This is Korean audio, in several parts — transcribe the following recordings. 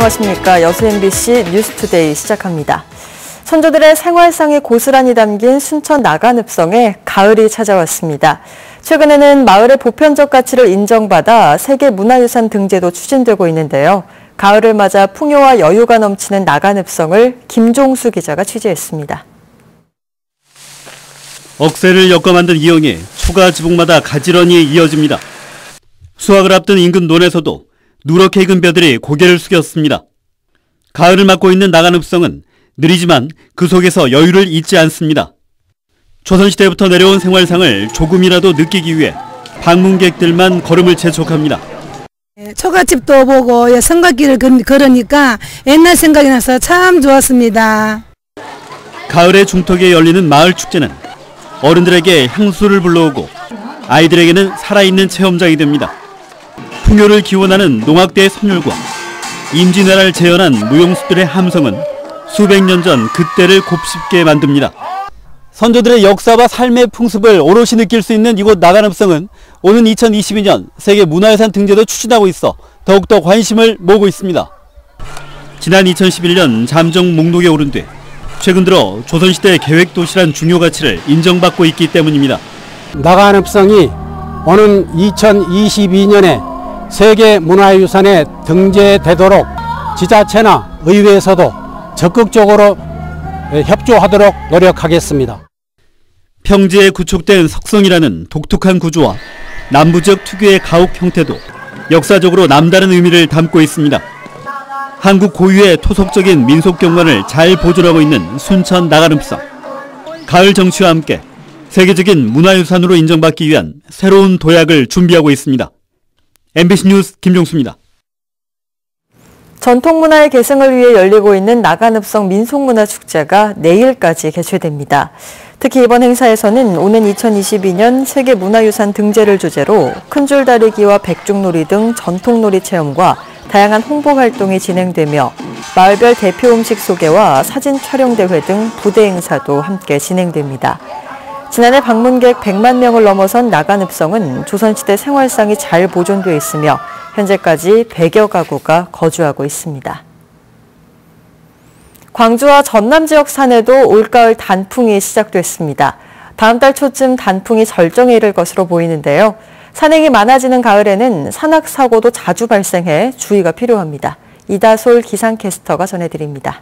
안녕하십니까. 여수 MBC 뉴스투데이 시작합니다. 선조들의 생활상이 고스란히 담긴 순천 나간읍성에 가을이 찾아왔습니다. 최근에는 마을의 보편적 가치를 인정받아 세계문화유산 등재도 추진되고 있는데요. 가을을 맞아 풍요와 여유가 넘치는 나간읍성을 김종수 기자가 취재했습니다. 억새를 엮어 만든 이영이 초가 지붕마다 가지런히 이어집니다. 수확을 앞둔 인근 논에서도 누렇게 익은 벼들이 고개를 숙였습니다. 가을을 맞고 있는 나간읍성은 느리지만 그 속에서 여유를 잊지 않습니다. 조선시대부터 내려온 생활상을 조금이라도 느끼기 위해 방문객들만 걸음을 재촉합니다. 초가집도 보고 성곽길을 걸으니까 옛날 생각이 나서 참 좋았습니다. 가을의 중턱에 열리는 마을 축제는 어른들에게 향수를 불러오고 아이들에게는 살아있는 체험장이 됩니다. 풍요를 기원하는 농악대의 선율과 임진왜란을 재현한 무용수들의 함성은 수백 년 전 그때를 곱씹게 만듭니다. 선조들의 역사와 삶의 풍습을 오롯이 느낄 수 있는 이곳 나간읍성은 오는 2022년 세계문화유산 등재도 추진하고 있어 더욱더 관심을 모으고 있습니다. 지난 2011년 잠정 목록에 오른 뒤 최근 들어 조선시대 계획도시란 중요 가치를 인정받고 있기 때문입니다. 나간읍성이 오는 2022년에 세계문화유산에 등재되도록 지자체나 의회에서도 적극적으로 협조하도록 노력하겠습니다. 평지에 구축된 석성이라는 독특한 구조와 남부지역 특유의 가옥 형태도 역사적으로 남다른 의미를 담고 있습니다. 한국 고유의 토속적인 민속 경관을 잘 보존하고 있는 순천 나간읍성. 가을 정취와 함께 세계적인 문화유산으로 인정받기 위한 새로운 도약을 준비하고 있습니다. MBC 뉴스 김종수입니다. 전통문화의 계승을 위해 열리고 있는 나간읍성 민속문화축제가 내일까지 개최됩니다. 특히 이번 행사에서는 오는 2022년 세계문화유산 등재를 주제로 큰줄 다리기와 백중놀이 등 전통놀이 체험과 다양한 홍보 활동이 진행되며 마을별 대표 음식 소개와 사진 촬영 대회 등 부대 행사도 함께 진행됩니다. 지난해 방문객 100만 명을 넘어선 나간읍성은 조선시대 생활상이 잘 보존되어 있으며 현재까지 100여 가구가 거주하고 있습니다. 광주와 전남 지역 산에도 올가을 단풍이 시작됐습니다. 다음 달 초쯤 단풍이 절정에 이를 것으로 보이는데요. 산행이 많아지는 가을에는 산악사고도 자주 발생해 주의가 필요합니다. 이다솔 기상캐스터가 전해드립니다.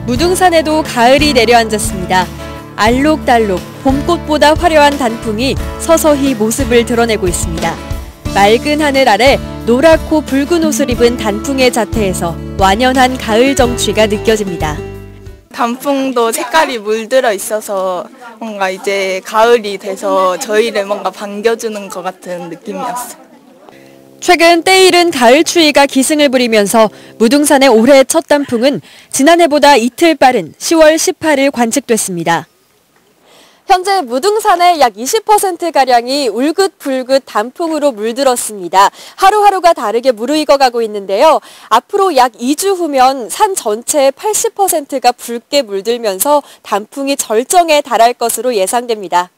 무등산에도 가을이 내려앉았습니다. 알록달록 봄꽃보다 화려한 단풍이 서서히 모습을 드러내고 있습니다. 맑은 하늘 아래 노랗고 붉은 옷을 입은 단풍의 자태에서 완연한 가을 정취가 느껴집니다. 단풍도 색깔이 물들어 있어서 뭔가 이제 가을이 돼서 저희를 뭔가 반겨주는 것 같은 느낌이었어요. 최근 때이른 가을 추위가 기승을 부리면서 무등산의 올해 첫 단풍은 지난해보다 이틀 빠른 10월 18일 관측됐습니다. 현재 무등산의 약 20%가량이 울긋불긋 단풍으로 물들었습니다. 하루하루가 다르게 무르익어가고 있는데요. 앞으로 약 2주 후면 산 전체의 80%가 붉게 물들면서 단풍이 절정에 달할 것으로 예상됩니다.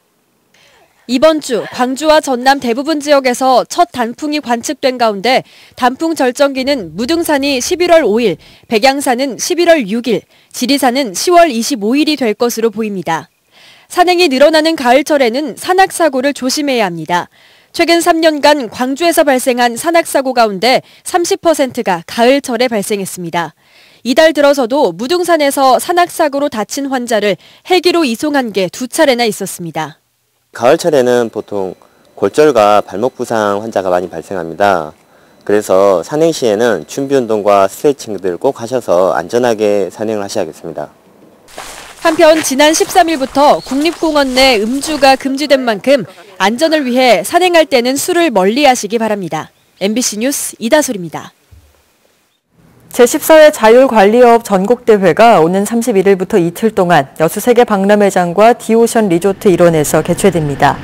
이번 주 광주와 전남 대부분 지역에서 첫 단풍이 관측된 가운데 단풍 절정기는 무등산이 11월 5일, 백양산은 11월 6일, 지리산은 10월 25일이 될 것으로 보입니다. 산행이 늘어나는 가을철에는 산악사고를 조심해야 합니다. 최근 3년간 광주에서 발생한 산악사고 가운데 30%가 가을철에 발생했습니다. 이달 들어서도 무등산에서 산악사고로 다친 환자를 헬기로 이송한 게 2차례나 있었습니다. 가을철에는 보통 골절과 발목 부상 환자가 많이 발생합니다. 그래서 산행 시에는 준비 운동과 스트레칭들 꼭 하셔서 안전하게 산행을 하셔야겠습니다. 한편 지난 13일부터 국립공원 내 음주가 금지된 만큼 안전을 위해 산행할 때는 술을 멀리하시기 바랍니다. MBC 뉴스 이다솔입니다. 제14회 자율관리업 전국대회가 오는 31일부터 이틀 동안 여수세계박람회장과 디오션 리조트 일원에서 개최됩니다.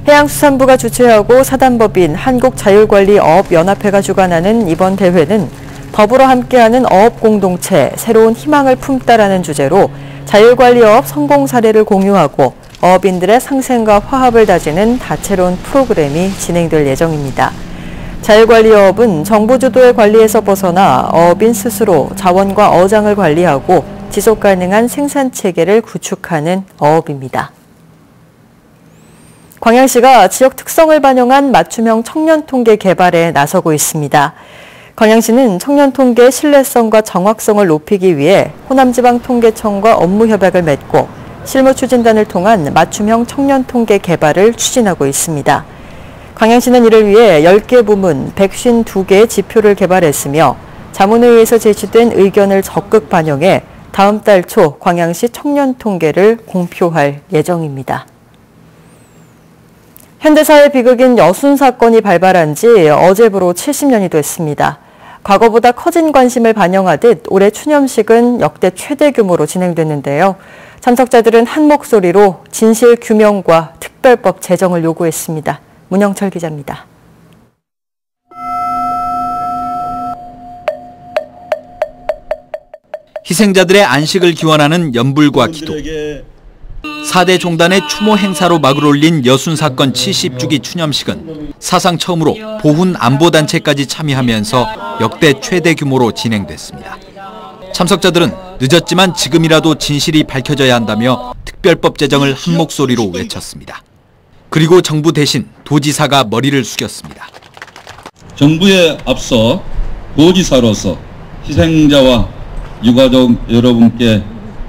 해양수산부가 주최하고 사단법인 한국자율관리어업연합회가 주관하는 이번 대회는 더불어 함께하는 어업공동체, 새로운 희망을 품다라는 주제로 자율관리업 성공 사례를 공유하고 어업인들의 상생과 화합을 다지는 다채로운 프로그램이 진행될 예정입니다. 자율관리어업은 정부 주도의 관리에서 벗어나 어업인 스스로 자원과 어장을 관리하고 지속 가능한 생산 체계를 구축하는 어업입니다. 광양시가 지역 특성을 반영한 맞춤형 청년 통계 개발에 나서고 있습니다. 광양시는 청년 통계의 신뢰성과 정확성을 높이기 위해 호남지방통계청과 업무 협약을 맺고 실무추진단을 통한 맞춤형 청년 통계 개발을 추진하고 있습니다. 광양시는 이를 위해 10개 부문 152개의 지표를 개발했으며 자문회의에서 제시된 의견을 적극 반영해 다음 달 초 광양시 청년 통계를 공표할 예정입니다. 현대사의 비극인 여순 사건이 발발한 지 어제부로 70년이 됐습니다. 과거보다 커진 관심을 반영하듯 올해 추념식은 역대 최대 규모로 진행됐는데요. 참석자들은 한 목소리로 진실 규명과 특별법 제정을 요구했습니다. 문영철 기자입니다. 희생자들의 안식을 기원하는 연불과 기도. 4대 종단의 추모 행사로 막을 올린 여순 사건 70주기 추념식은 사상 처음으로 보훈 안보단체까지 참여하면서 역대 최대 규모로 진행됐습니다. 참석자들은 늦었지만 지금이라도 진실이 밝혀져야 한다며 특별법 제정을 한 목소리로 외쳤습니다. 그리고 정부 대신 도지사가 머리를 숙였습니다. 정부에 앞서 도지사로서 희생자와 유가족 여러분께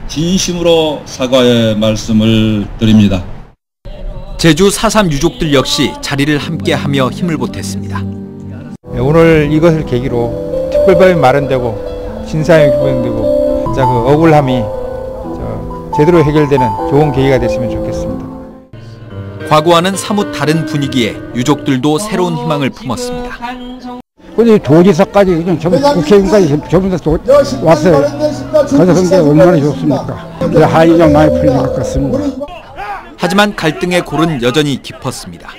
진심으로 사과의 말씀을 드립니다. 제주 4.3 유족들 역시 자리를 함께하며 힘을 보탰습니다. 오늘 이것을 계기로 특별법이 마련되고 진상이 규명되고 그 억울함이 제대로 해결되는 좋은 계기가 됐으면 좋겠습니다. 과거와는 사뭇 다른 분위기에 유족들도 새로운 희망을 품었습니다. 근데 도지사까지 국회의원까지 전부 다 왔어요. 그래서 그게 얼마나 좋습니까? 한이 좀 많이 풀린 것 같습니다. 하지만 갈등의 골은 여전히 깊었습니다.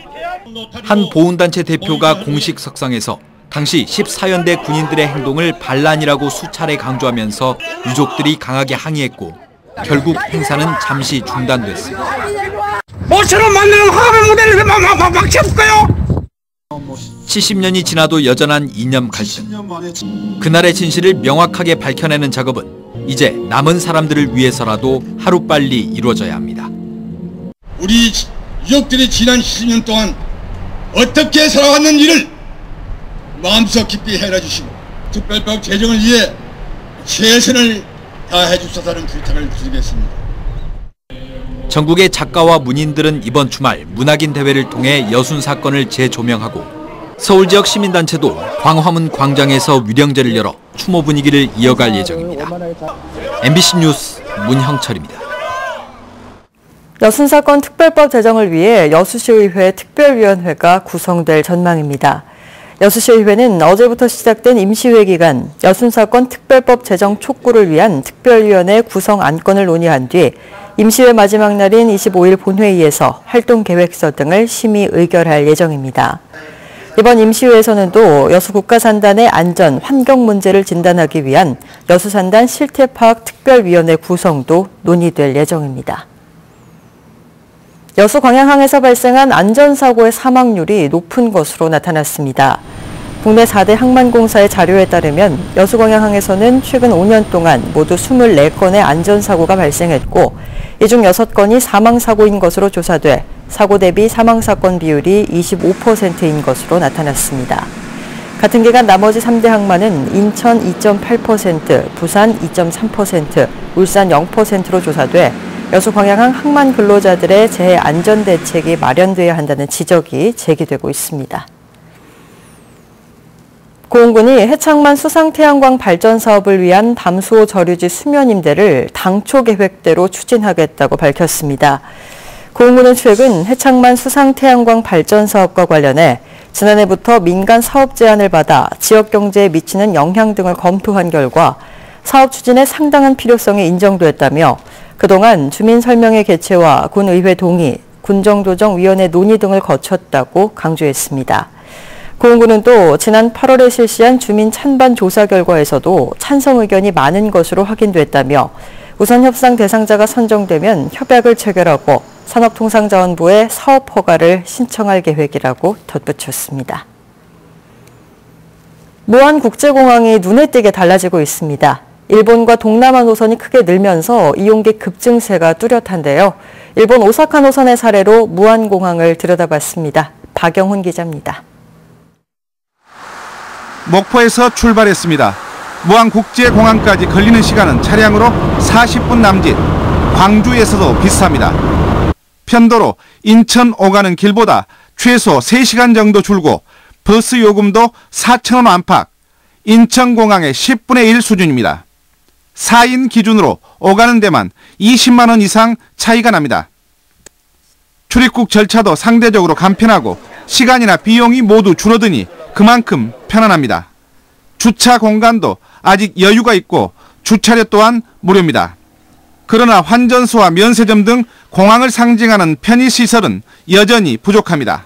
한 보훈단체 대표가 공식 석상에서 당시 14연대 군인들의 행동을 반란이라고 수차례 강조하면서 유족들이 강하게 항의했고 결국 행사는 잠시 중단됐습니다. 모처럼 만나는 화합의 무대를 막 채울까요? 70년이 지나도 여전한 이념 갈등. 그날의 진실을 명확하게 밝혀내는 작업은 이제 남은 사람들을 위해서라도 하루빨리 이루어져야 합니다. 우리 유족들이 지난 70년 동안 어떻게 살아왔는지를 마음속 깊이 해놔주시고 특별법 제정을 위해 최선을 다해 주소서라는 부탁을 드리겠습니다. 전국의 작가와 문인들은 이번 주말 문학인 대회를 통해 여순 사건을 재조명하고 서울 지역 시민단체도 광화문 광장에서 위령제를 열어 추모 분위기를 이어갈 예정입니다. MBC 뉴스 문형철입니다. 여순 사건 특별법 제정을 위해 여수시의회 특별위원회가 구성될 전망입니다. 여수시의회는 어제부터 시작된 임시회 기간 여순 사건 특별법 제정 촉구를 위한 특별위원회 구성 안건을 논의한 뒤 임시회 마지막 날인 25일 본회의에서 활동계획서 등을 심의 의결할 예정입니다. 이번 임시회에서는 또 여수 국가산단의 안전, 환경 문제를 진단하기 위한 여수산단 실태파악 특별위원회 구성도 논의될 예정입니다. 여수 광양항에서 발생한 안전사고의 사망률이 높은 것으로 나타났습니다. 국내 4대 항만공사의 자료에 따르면 여수 광양항에서는 최근 5년 동안 모두 24건의 안전사고가 발생했고 이 중 6건이 사망사고인 것으로 조사돼 사고 대비 사망사건 비율이 25%인 것으로 나타났습니다. 같은 기간 나머지 3대 항만은 인천 2.8%, 부산 2.3%, 울산 0%로 조사돼 여수 광양항 항만 근로자들의 재해 안전 대책이 마련돼야 한다는 지적이 제기되고 있습니다. 고흥군이 해창만 수상태양광 발전 사업을 위한 담수호 저류지 수면 임대를 당초 계획대로 추진하겠다고 밝혔습니다. 고흥군은 최근 해창만 수상태양광 발전 사업과 관련해 지난해부터 민간 사업 제안을 받아 지역 경제에 미치는 영향 등을 검토한 결과 사업 추진에 상당한 필요성이 인정됐다며 그동안 주민 설명회 개최와 군의회 동의, 군정조정위원회 논의 등을 거쳤다고 강조했습니다. 고흥군은 또 지난 8월에 실시한 주민 찬반 조사 결과에서도 찬성 의견이 많은 것으로 확인됐다며 우선 협상 대상자가 선정되면 협약을 체결하고 산업통상자원부에 사업 허가를 신청할 계획이라고 덧붙였습니다. 무안국제공항이 눈에 띄게 달라지고 있습니다. 일본과 동남아 노선이 크게 늘면서 이용객 급증세가 뚜렷한데요. 일본 오사카 노선의 사례로 무안공항을 들여다봤습니다. 박영훈 기자입니다. 목포에서 출발했습니다. 무안국제공항까지 걸리는 시간은 차량으로 40분 남짓, 광주에서도 비슷합니다. 편도로 인천 오가는 길보다 최소 3시간 정도 줄고 버스 요금도 4,000원 안팎, 인천공항의 10분의 1 수준입니다. 4인 기준으로 오가는 데만 20만 원 이상 차이가 납니다. 출입국 절차도 상대적으로 간편하고 시간이나 비용이 모두 줄어드니 그만큼 편안합니다. 주차 공간도 아직 여유가 있고 주차료 또한 무료입니다. 그러나 환전소와 면세점 등 공항을 상징하는 편의시설은 여전히 부족합니다.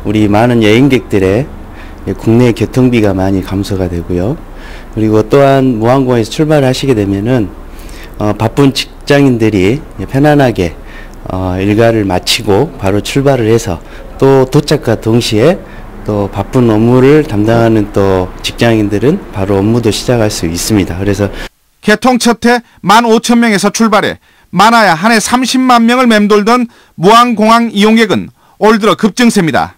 우리 많은 여행객들의 국내 교통비가 많이 감소가 되고요. 그리고 또한 무안공항에서 출발하시게 되면은 바쁜 직장인들이 편안하게 일과를 마치고 바로 출발을 해서 또 도착과 동시에 또 바쁜 업무를 담당하는 또 직장인들은 바로 업무도 시작할 수 있습니다. 그래서 개통 첫해 15,000명에서 출발해 많아야 한 해 30만 명을 맴돌던 무안공항 이용객은 올 들어 급증세입니다.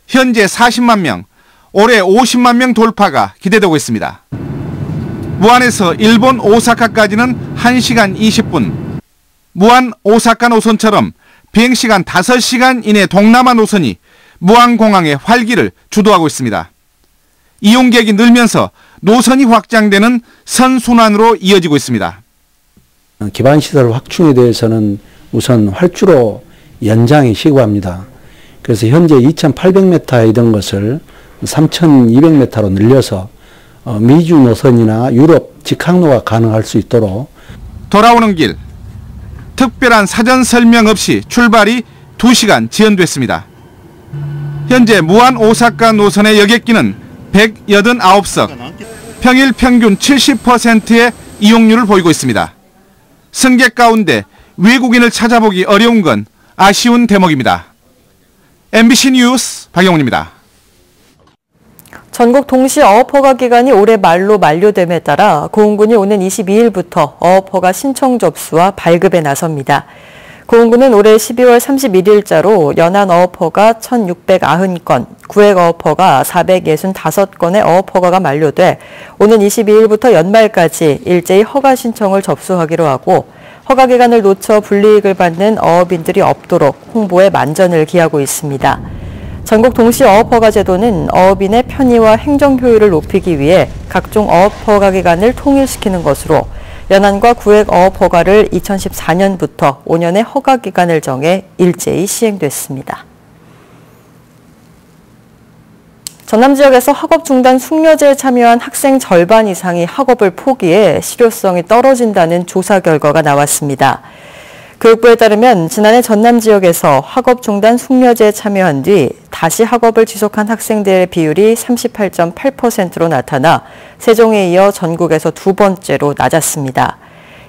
현재 40만 명, 올해 50만 명 돌파가 기대되고 있습니다. 무안에서 일본 오사카까지는 1시간 20분, 무안 오사카 노선처럼 비행시간 5시간 이내 동남아 노선이 무안공항의 활기를 주도하고 있습니다. 이용객이 늘면서 노선이 확장되는 선순환으로 이어지고 있습니다. 기반시설 확충에 대해서는 우선 활주로 연장이 시급합니다. 그래서 현재 2,800m이던 것을 3,200m로 늘려서 미주 노선이나 유럽 직항로가 가능할 수 있도록 돌아오는 길, 특별한 사전 설명 없이 출발이 2시간 지연됐습니다. 현재 무안 오사카 노선의 여객기는 189석, 평일 평균 70%의 이용률을 보이고 있습니다. 승객 가운데 외국인을 찾아보기 어려운 건 아쉬운 대목입니다. MBC 뉴스 박영훈입니다. 전국 동시 어업허가 기간이 올해 말로 만료됨에 따라 고흥군이 오는 22일부터 어업허가 신청 접수와 발급에 나섭니다. 고흥군은 올해 12월 31일자로 연안 어업허가 1,690건, 구획 어업허가 465건의 어업허가가 만료돼 오는 22일부터 연말까지 일제히 허가 신청을 접수하기로 하고 허가 기간을 놓쳐 불이익을 받는 어업인들이 없도록 홍보에 만전을 기하고 있습니다. 전국 동시 어업허가 제도는 어업인의 편의와 행정 효율을 높이기 위해 각종 어업허가 기간을 통일시키는 것으로 연안과 구획 어업허가를 2014년부터 5년의 허가 기간을 정해 일제히 시행됐습니다. 전남 지역에서 학업 중단 숙려제에 참여한 학생 절반 이상이 학업을 포기해 실효성이 떨어진다는 조사 결과가 나왔습니다. 교육부에 따르면 지난해 전남 지역에서 학업 중단 숙려제에 참여한 뒤 다시 학업을 지속한 학생들의 비율이 38.8%로 나타나 세종에 이어 전국에서 두 번째로 낮았습니다.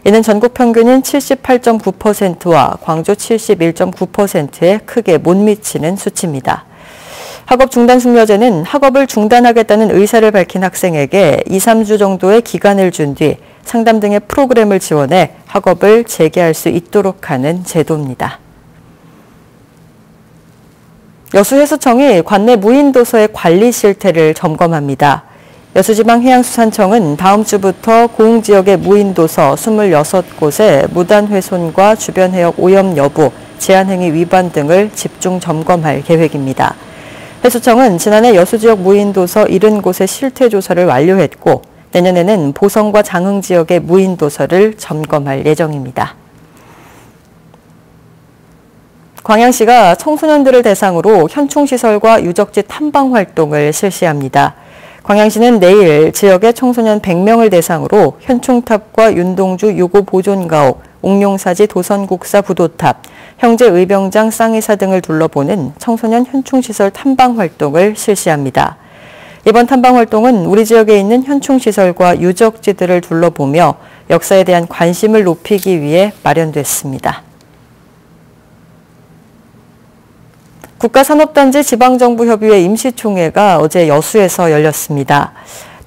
이는 전국 평균인 78.9%와 광주 71.9%에 크게 못 미치는 수치입니다. 학업 중단 숙려제는 학업을 중단하겠다는 의사를 밝힌 학생에게 2, 3주 정도의 기간을 준 뒤 상담 등의 프로그램을 지원해 학업을 재개할 수 있도록 하는 제도입니다. 여수해수청이 관내 무인도서의 관리 실태를 점검합니다. 여수지방해양수산청은 다음 주부터 고흥 지역의 무인도서 26곳의 무단 훼손과 주변 해역 오염 여부, 제한행위 위반 등을 집중 점검할 계획입니다. 해수청은 지난해 여수지역 무인도서 70곳의 실태 조사를 완료했고 내년에는 보성과 장흥 지역의 무인도서를 점검할 예정입니다. 광양시가 청소년들을 대상으로 현충시설과 유적지 탐방 활동을 실시합니다. 광양시는 내일 지역의 청소년 100명을 대상으로 현충탑과 윤동주 유고보존가옥, 옥룡사지 도선국사 부도탑, 형제의병장 쌍의사 등을 둘러보는 청소년 현충시설 탐방 활동을 실시합니다. 이번 탐방 활동은 우리 지역에 있는 현충시설과 유적지들을 둘러보며 역사에 대한 관심을 높이기 위해 마련됐습니다. 국가산업단지 지방정부협의회 임시총회가 어제 여수에서 열렸습니다.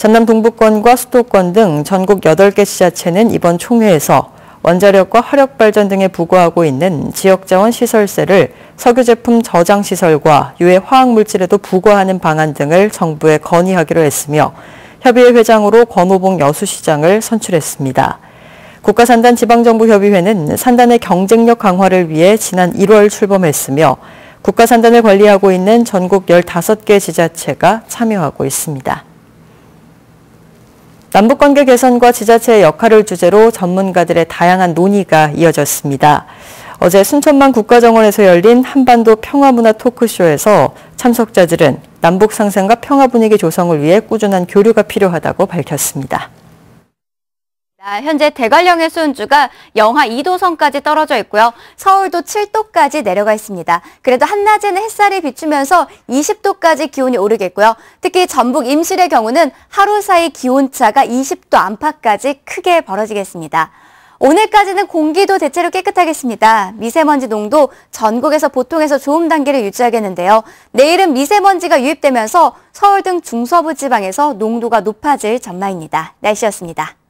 전남 동부권과 수도권 등 전국 8개 지자체는 이번 총회에서 원자력과 화력발전 등에 부과하고 있는 지역자원 시설세를 석유제품 저장시설과 유해 화학물질에도 부과하는 방안 등을 정부에 건의하기로 했으며 협의회 회장으로 권오봉 여수시장을 선출했습니다. 국가산단 지방정부협의회는 산단의 경쟁력 강화를 위해 지난 1월 출범했으며 국가산단을 관리하고 있는 전국 15개 지자체가 참여하고 있습니다. 남북관계 개선과 지자체의 역할을 주제로 전문가들의 다양한 논의가 이어졌습니다. 어제 순천만 국가정원에서 열린 한반도 평화문화 토크쇼에서 참석자들은 남북 상생과 평화 분위기 조성을 위해 꾸준한 교류가 필요하다고 밝혔습니다. 현재 대관령의 수온주가 영하 2도선까지 떨어져 있고요. 서울도 7도까지 내려가 있습니다. 그래도 한낮에는 햇살이 비추면서 20도까지 기온이 오르겠고요. 특히 전북 임실의 경우는 하루 사이 기온차가 20도 안팎까지 크게 벌어지겠습니다. 오늘까지는 공기도 대체로 깨끗하겠습니다. 미세먼지 농도 전국에서 보통에서 좋음 단계를 유지하겠는데요. 내일은 미세먼지가 유입되면서 서울 등 중서부 지방에서 농도가 높아질 전망입니다. 날씨였습니다.